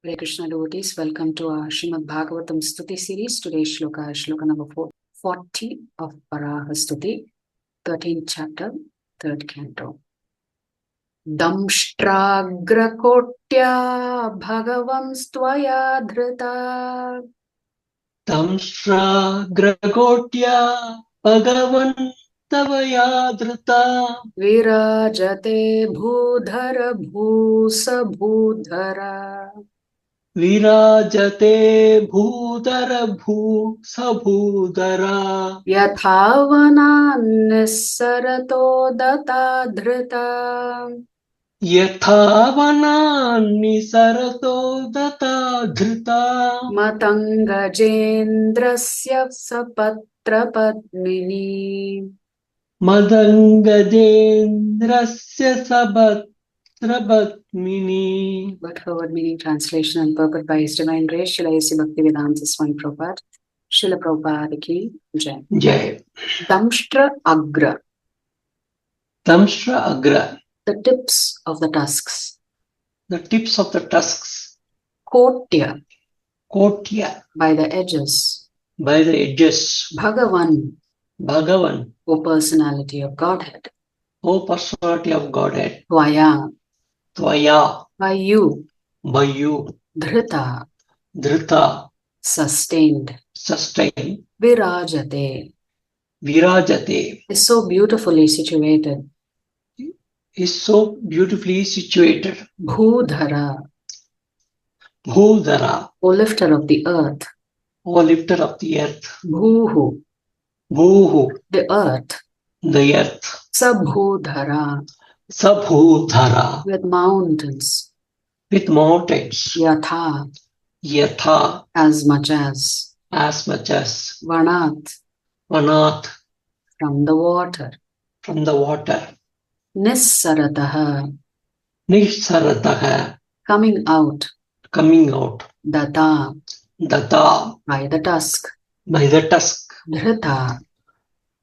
Hare Krishna devotees, welcome to our Srimad Bhagavatam Stuti series. Today's shloka is shloka number 40 of Varaha Stuti, 13th chapter, 3rd canto. Damshtragrakotya bhagavam stvaya dhrita Damshtragrakotya bhagavan tavaya dhrita virajate bhudhara bhusa bhudhara virajate bhudara bhu sabhudara yathavana nissarato data dhrita yathavana nisarato data dhrita Matangajendrasya sapatra padmini. madangajendrasya sabhatra batmini. But her word meaning, translation and purport by His Divine Grace, Srila A.C. Bhaktivedanta Swami Prabhupada, Srila Prabhupada ki Jai. Jai. Damshtra Agra, Damshtra agra, the tips of the tusks. the tips of the tusks. Kotya, Kotya, by the edges. by the edges. Bhagavan, Bhagavan, O personality of Godhead. O personality of Godhead. Tvaya, Tvaya, by you. by you. Dhrita, Dhrita, sustained. sustained. Virajate, Virajate, is so beautifully situated. is so beautifully situated. Bhudhara, Bhudara, O lifter of the earth. O lifter of the earth. Bhuhu, Bhuhu, the earth. the earth. Sabhudhara, Sabhudhara, with mountains. with mountains. Yatha, Yatha, as much as. Vanat, Vanat, from the water. from the water. Nissarataha, Nisarataha, coming out. coming out. Data, Data, by the tusk. by the tusk. Dhrita,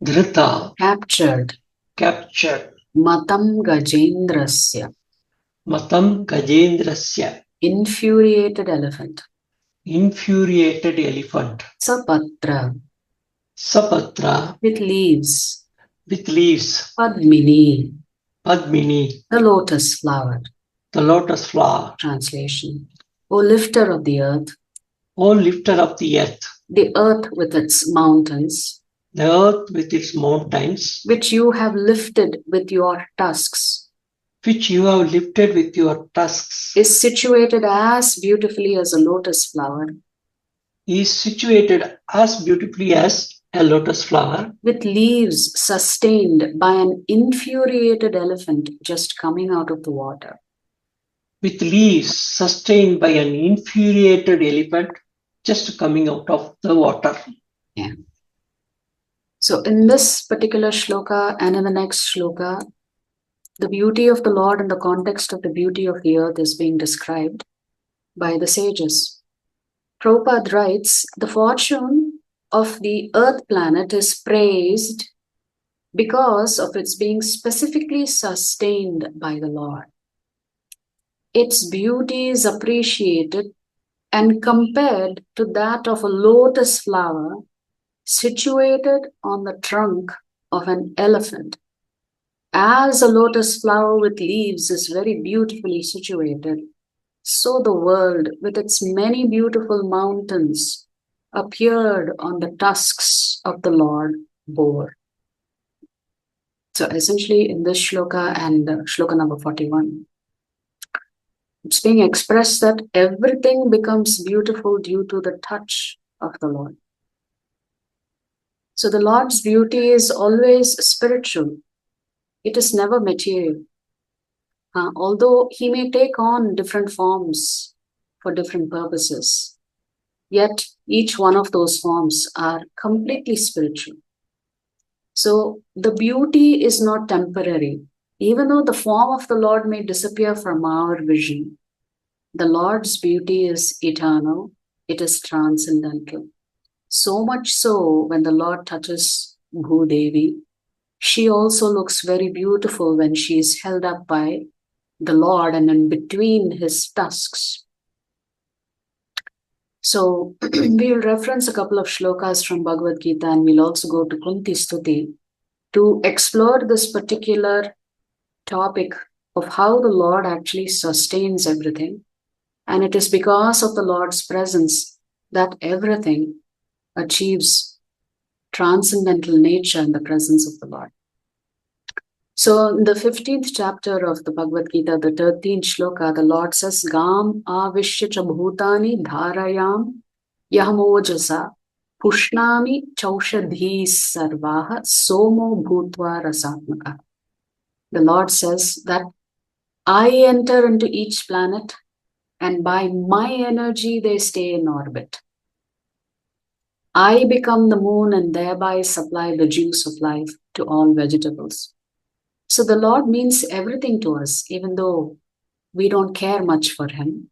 Dhrita, captured. captured. Matam gajendrasya, Matam gajendrasya, infuriated elephant. infuriated elephant. Sapatra, Sapatra, with leaves. with leaves. Padmini, Padmini, the lotus flower. the lotus flower. Translation. O lifter of the earth, O lifter of the earth, the earth with its mountains, the earth with its mountains, which you have lifted with your tusks, which you have lifted with your tusks, is situated as beautifully as a lotus flower, is situated as beautifully as a lotus flower, with leaves sustained by an infuriated elephant just coming out of the water. with leaves sustained by an infuriated elephant just coming out of the water. Yeah. So in this particular shloka and in the next shloka, the beauty of the Lord and the context of the beauty of the earth is being described by the sages. Prabhupada writes, the fortune of the earth planet is praised because of its being specifically sustained by the Lord. Its beauty is appreciated and compared to that of a lotus flower situated on the trunk of an elephant. As a lotus flower with leaves is very beautifully situated, so the world with its many beautiful mountains appeared on the tusks of the Lord bore. So essentially in this shloka and shloka number 41, it's being expressed that everything becomes beautiful due to the touch of the Lord. So the Lord's beauty is always spiritual. It is never material. Although he may take on different forms for different purposes, yet each one of those forms are completely spiritual. So the beauty is not temporary. Even though the form of the Lord may disappear from our vision, the Lord's beauty is eternal. It is transcendental. So much so when the Lord touches Bhudevi, she also looks very beautiful when she is held up by the Lord and in between his tusks. So we will reference a couple of shlokas from Bhagavad Gita, and we'll also go to Kunti Stuti to explore this particular topic of how the Lord actually sustains everything. And it is because of the Lord's presence that everything achieves transcendental nature in the presence of the Lord. So in the 15th chapter of the Bhagavad Gita, the 13th shloka, the Lord says, Gam avishya cha bhutani dharayam yahamojasa pushnami chaushadhi sarvaha somo bhutva rasatmaka. The Lord says that I enter into each planet, and by my energy they stay in orbit. I become the moon and thereby supply the juice of life to all vegetables. So the Lord means everything to us, even though we don't care much for Him.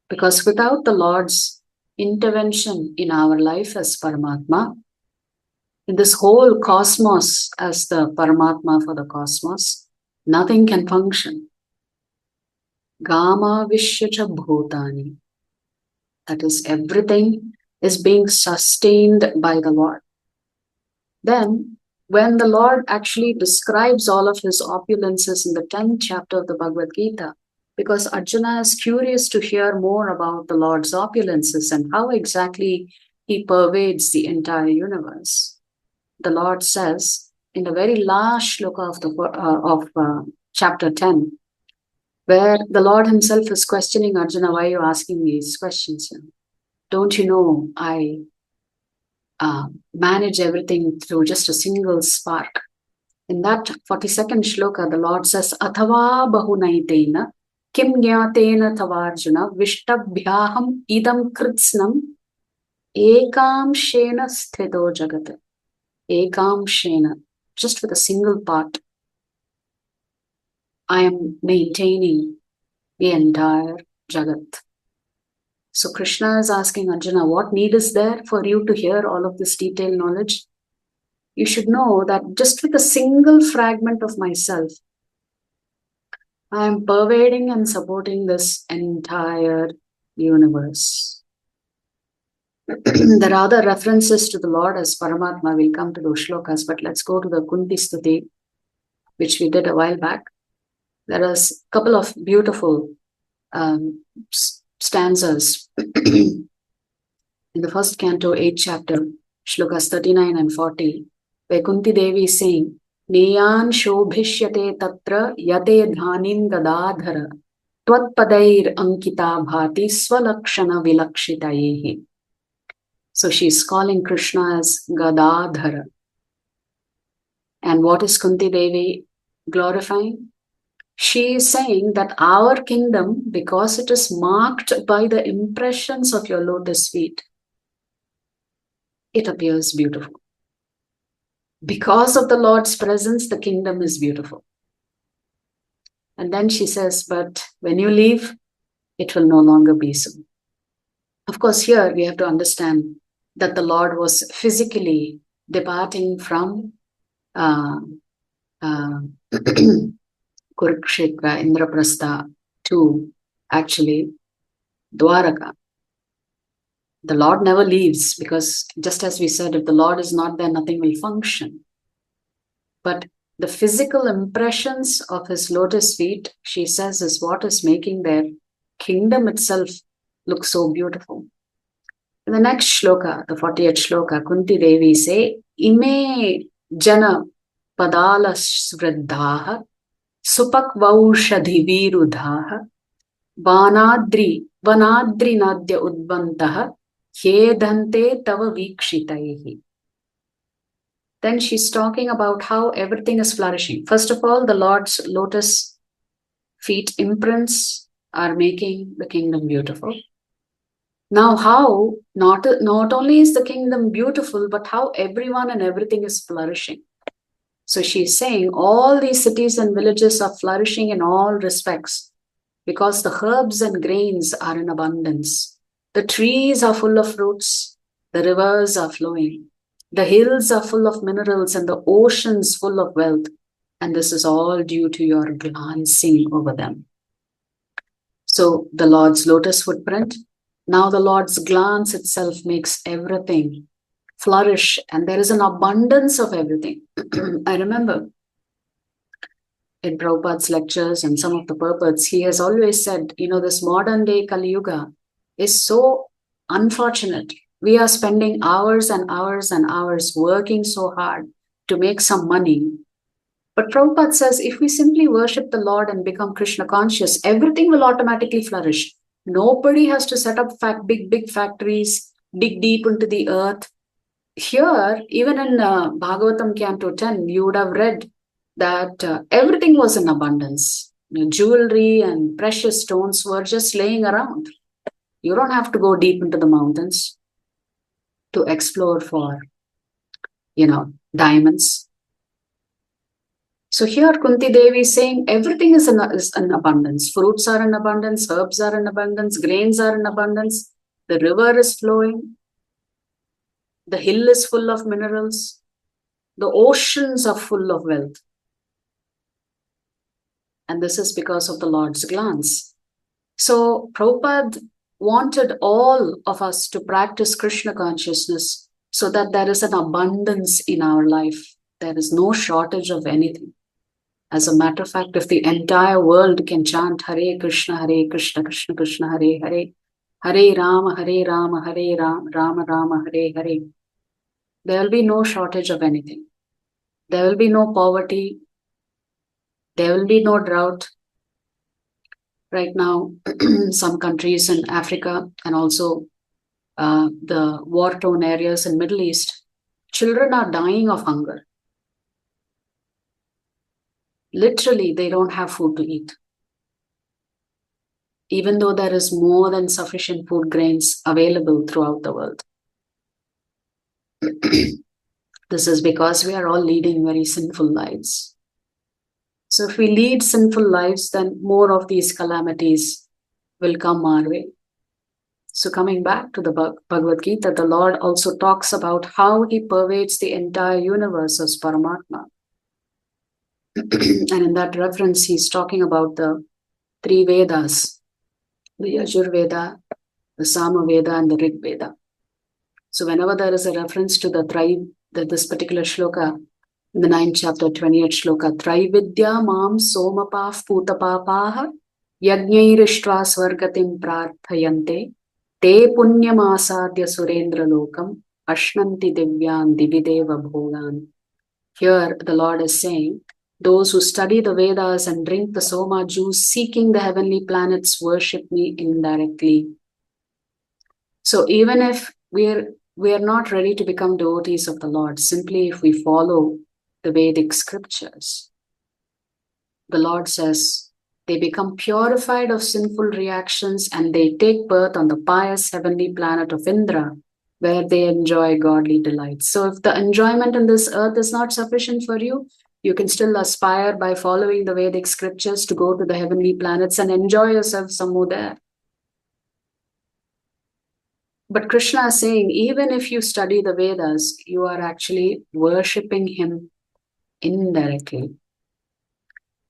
Because without the Lord's intervention in our life as Paramatma, in this whole cosmos as the Paramatma for the cosmos, nothing can function. Gama Vishyacha Bhutani. That is, everything is being sustained by the Lord. Then, when the Lord actually describes all of His opulences in the 10th chapter of the Bhagavad Gita, because Arjuna is curious to hear more about the Lord's opulences and how exactly He pervades the entire universe. The Lord says in the very last shloka of chapter 10, where the Lord Himself is questioning Arjuna, why are you asking me these questions? Don't you know I manage everything through just a single spark? In that 42nd shloka, the Lord says, Athava bahunaitena kim jnatena tavarjuna vishtabhyaham idam kritsnam ekam shena sthito jagat. Ekam shena, just with a single part, I am maintaining the entire jagat. So Krishna is asking Arjuna, what need is there for you to hear all of this detailed knowledge? You should know that just with a single fragment of myself, I am pervading and supporting this entire universe. There are other references to the Lord as Paramatma. We'll come to those shlokas, but let's go to the Kunti Stuti, which we did a while back. There is a couple of beautiful stanzas in the first canto, 8th chapter, shlokas 39 and 40, where Kunti Devi is saying, Neyan shobhishyate tatra yate dhanim gadadhara tvatpadair ankita bhati swalakshana vilakshitayehi. So she's calling Krishna as Gadadhara. And what is Kunti Devi glorifying? She is saying that our kingdom, because it is marked by the impressions of your lotus feet, it appears beautiful. Because of the Lord's presence, the kingdom is beautiful. And then she says, but when you leave, it will no longer be so. Of course, here we have to understand that the Lord was physically departing from Kurukshetra, Indraprastha to actually Dwaraka. The Lord never leaves, because just as we said, if the Lord is not there, nothing will function. But the physical impressions of His lotus feet, she says, is what is making their kingdom itself look so beautiful. In the next shloka, the 40th shloka, Kunti Devi say, Ime jana padala sriddhaha supakvaushadhi virudhaha vanadri nadya udvantaha yedante tava vikshitaihi. Then she's talking about how everything is flourishing. First of all, the Lord's lotus feet imprints are making the kingdom beautiful. Now how not only is the kingdom beautiful, but how everyone and everything is flourishing. So she's saying all these cities and villages are flourishing in all respects because the herbs and grains are in abundance. The trees are full of fruits. The rivers are flowing. The hills are full of minerals and the oceans full of wealth. And this is all due to your glancing over them. So the Lord's lotus footprint Now the Lord's glance itself makes everything flourish, and there is an abundance of everything. I remember in Prabhupada's lectures and some of the purports, he has always said, this modern day Kali Yuga is so unfortunate. We are spending hours and hours and hours working so hard to make some money. But Prabhupada says, if we simply worship the Lord and become Krishna conscious, everything will automatically flourish. Nobody has to set up big factories, dig deep into the earth. Here, even in Bhagavatam Canto 10, you would have read that everything was in abundance. Jewelry and precious stones were just laying around. You don't have to go deep into the mountains to explore for, diamonds. So here Kunti Devi is saying everything is in abundance. Fruits are in abundance, herbs are in abundance, grains are in abundance, the river is flowing, the hill is full of minerals, the oceans are full of wealth. And this is because of the Lord's glance. So Prabhupada wanted all of us to practice Krishna consciousness so that there is an abundance in our life. There is no shortage of anything. As a matter of fact, if the entire world can chant Hare Krishna, Krishna Krishna, Hare Hare, Hare Rama, Hare Rama, Rama, Hare Hare, there will be no shortage of anything. There will be no poverty. There will be no drought. Right now, some countries in Africa and also the war-torn areas in Middle East, children are dying of hunger. Literally, they don't have food to eat. Even though there is more than sufficient food grains available throughout the world. This is because we are all leading very sinful lives. So if we lead sinful lives, then more of these calamities will come our way. So coming back to the Bhagavad Gita, the Lord also talks about how he pervades the entire universe as Paramatma. And in that reference, he's talking about the three Vedas, the Yajur Veda, the Sama Veda, and the Rig Veda. So whenever there is a reference to this particular shloka, in the 9th chapter, 28th shloka, Traividya mam somapaf putapapaha yajnairishtra swargatim prarthayante te punyam asadya surendra lokam ashnanti divyan divideva bhogan. Here the Lord is saying, those who study the Vedas and drink the Soma juice, seeking the heavenly planets, worship me indirectly. So even if we are not ready to become devotees of the Lord, simply if we follow the Vedic scriptures, the Lord says they become purified of sinful reactions and they take birth on the pious heavenly planet of Indra, where they enjoy godly delights. So if the enjoyment in this earth is not sufficient for you, you can still aspire by following the Vedic scriptures to go to the heavenly planets and enjoy yourself somewhere there. But Krishna is saying, even if you study the Vedas, you are actually worshipping him indirectly.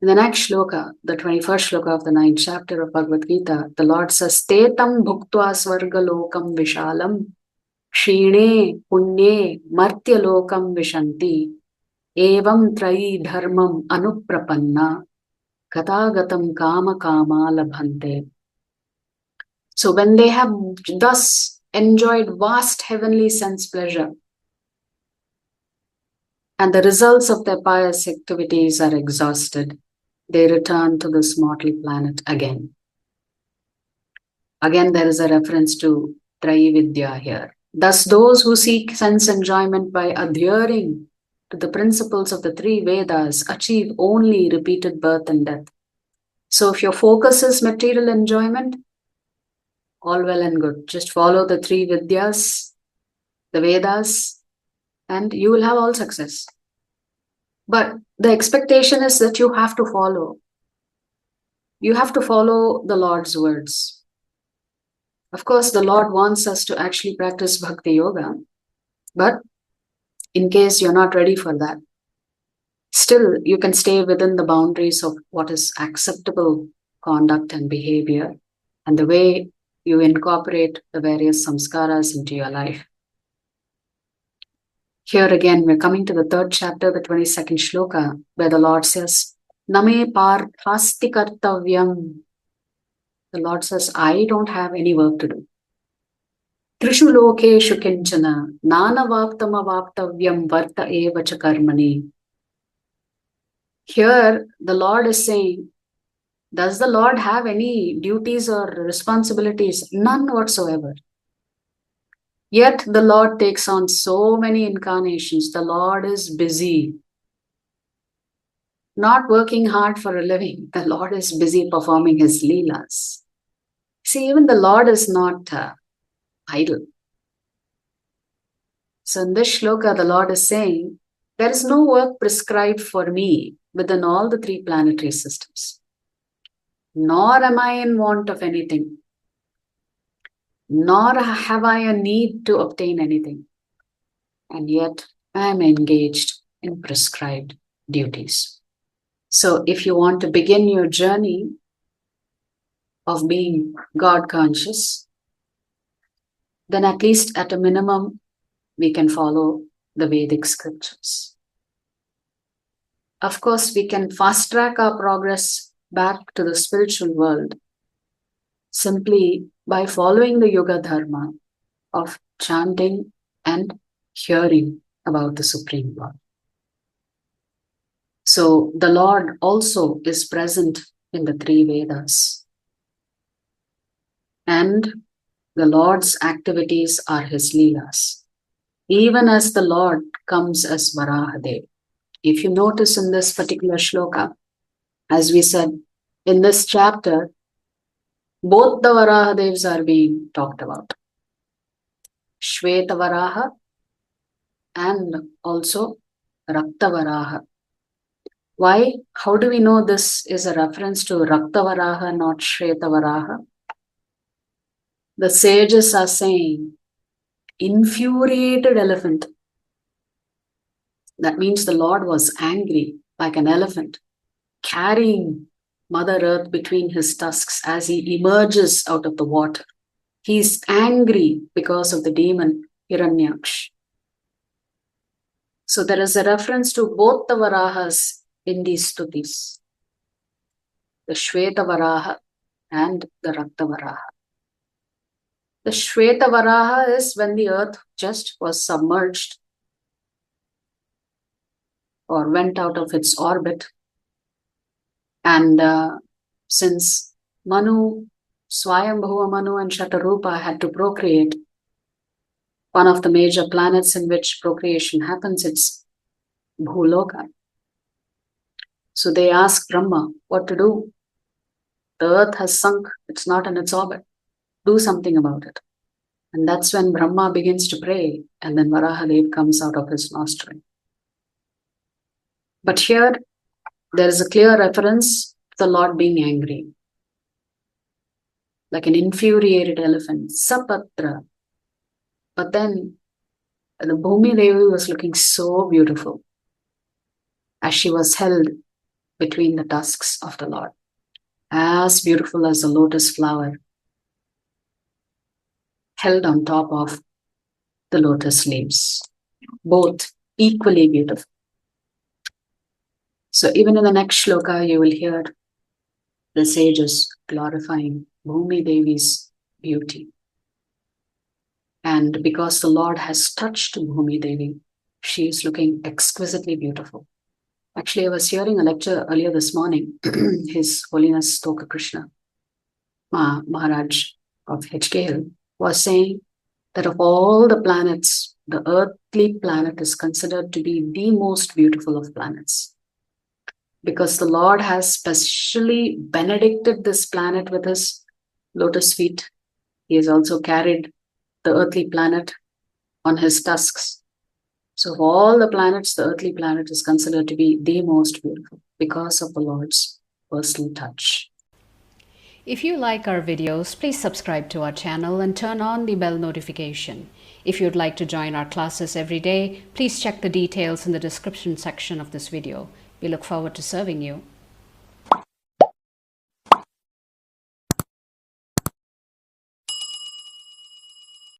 In the next shloka, the 21st shloka of the 9th chapter of Bhagavad Gita, the Lord says, Tetam bhuktva svargalokam vishalam shine punye martya lokam vishanti evam trayi dharmam anuprapanna katagatam kama kama labhante. So when they have thus enjoyed vast heavenly sense pleasure, and the results of their pious activities are exhausted, they return to this mortal planet again. Again, there is a reference to Traividya here. Thus, those who seek sense enjoyment by adhering to the principles of the three Vedas achieve only repeated birth and death. So if your focus is material enjoyment, all well and good. Just follow the three Vidyas, the Vedas, and you will have all success. But the expectation is that you have to follow. You have to follow the Lord's words. Of course, the Lord wants us to actually practice Bhakti Yoga. But in case you're not ready for that, still you can stay within the boundaries of what is acceptable conduct and behavior and the way you incorporate the various samskaras into your life. Here again, we're coming to the 3rd chapter, the 22nd shloka, where the Lord says, Name parthasti kartavyam. The Lord says, I don't have any work to do. Trishu lokeshu kinchana, nanavaptamavaptavyam varta eva cha karmani. Here, the Lord is saying, does the Lord have any duties or responsibilities? None whatsoever. Yet the Lord takes on so many incarnations. The Lord is busy, not working hard for a living. The Lord is busy performing his leelas. See, even the Lord is not idle. So in this shloka, the Lord is saying, there is no work prescribed for me within all the 3 planetary systems. Nor am I in want of anything. Nor have I a need to obtain anything. And yet I am engaged in prescribed duties. So if you want to begin your journey of being God conscious, then at least at a minimum, we can follow the Vedic scriptures. Of course, we can fast track our progress back to the spiritual world simply by following the Yoga Dharma of chanting and hearing about the Supreme Lord. So the Lord also is present in the 3 Vedas. And the Lord's activities are his leelas. Even as the Lord comes as Varahadev. If you notice in this particular shloka, as we said, in this chapter, both the Varahadevs are being talked about. Shveta Varaha and also Rakta Varaha. Why? How do we know this is a reference to Rakta Varaha, not Shveta Varaha? The sages are saying, infuriated elephant. That means the Lord was angry like an elephant, carrying Mother Earth between his tusks as he emerges out of the water. He is angry because of the demon Hiranyaksh. So there is a reference to both the Varahas in these Stutis. The Shveta Varaha and the Rakta Varaha. The Shveta Varaha is when the earth just was submerged or went out of its orbit. And since Manu, Swayambhuva Manu and Shatarupa had to procreate, one of the major planets in which procreation happens, it's Bhuloka. So they ask Brahma what to do. The earth has sunk, it's not in its orbit. Do something about it. And that's when Brahma begins to pray, and then Varahadev comes out of his nostril. But here, there is a clear reference to the Lord being angry. Like an infuriated elephant, Sapatra. But then, the Bhumi Devi was looking so beautiful as she was held between the tusks of the Lord. As beautiful as a lotus flower held on top of the lotus leaves. Both equally beautiful. So even in the next shloka, you will hear the sages glorifying Bhumi Devi's beauty. And because the Lord has touched Bhumi Devi, she is looking exquisitely beautiful. Actually, I was hearing a lecture earlier this morning. His Holiness Toka Krishna Maharaj of HKL was saying that of all the planets, the earthly planet is considered to be the most beautiful of planets. Because the Lord has specially benedicted this planet with his lotus feet. He has also carried the earthly planet on his tusks. So of all the planets, the earthly planet is considered to be the most beautiful because of the Lord's personal touch. If you like our videos, please subscribe to our channel and turn on the bell notification. If you'd like to join our classes every day, please check the details in the description section of this video. We look forward to serving you.